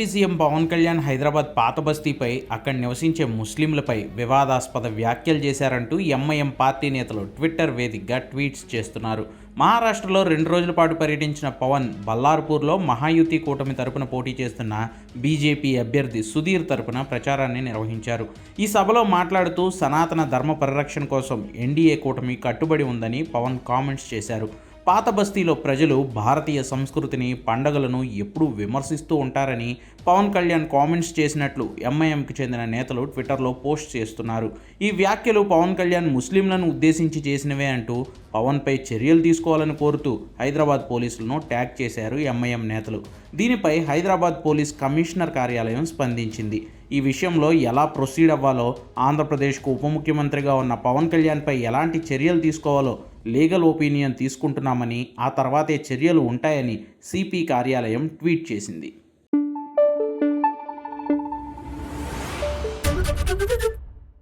Deputy CM Pawan Kalyan Hyderabad పాత బస్తీపై అక్కడ నివసించే ముస్లింలపై వివాదాస్పద వ్యాఖ్యలు చేశారంటూ ఎంఐఎం పార్టీ నేతలు ట్విట్టర్ వేదికగా ట్వీట్స్ చేస్తున్నారు. మహారాష్ట్రలో 2 రోజుల పాటు పర్యటించిన పవన్ బల్లార్పూర్లో మహాయుతి కూటమి తరపున పోటీ చేస్తున్న బీజేపీ అభ్యర్థి సుధీర్ తరపున ప్రచారాన్ని నిర్వహించారు. ఈ సభలో మాట్లాడుతూ సనాతన ధర్మ పరిరక్షణ కోసం ఎన్డీఏ కూటమి కట్టుబడి ఉందని పవన్ కామెంట్స్ చేశారు. పాత బస్తీలో ప్రజలు భారతీయ సంస్కృతిని, పండగలను ఎప్పుడూ విమర్శిస్తూ ఉంటారని పవన్ కళ్యాణ్ కామెంట్స్ చేసినట్లు ఎంఐఎంకి చెందిన నేతలు ట్విట్టర్లో పోస్ట్ చేస్తున్నారు. ఈ వ్యాఖ్యలు పవన్ కళ్యాణ్ ముస్లింలను ఉద్దేశించి చేసినవే అంటూ పవన్పై చర్యలు తీసుకోవాలని కోరుతూ హైదరాబాద్ పోలీసులను ట్యాగ్ చేశారు ఎంఐఎం నేతలు. దీనిపై హైదరాబాద్ పోలీస్ కమిషనర్ కార్యాలయం స్పందించింది. ఈ విషయంలో ఎలా ప్రొసీడ్ అవ్వాలో, ఆంధ్రప్రదేశ్కు ఉప ముఖ్యమంత్రిగా ఉన్న పవన్ కళ్యాణ్పై ఎలాంటి చర్యలు తీసుకోవాలో లీగల్ ఒపీనియన్ తీసుకుంటున్నామని, ఆ తర్వాతే చర్యలు ఉంటాయని సిపి కార్యాలయం ట్వీట్ చేసింది.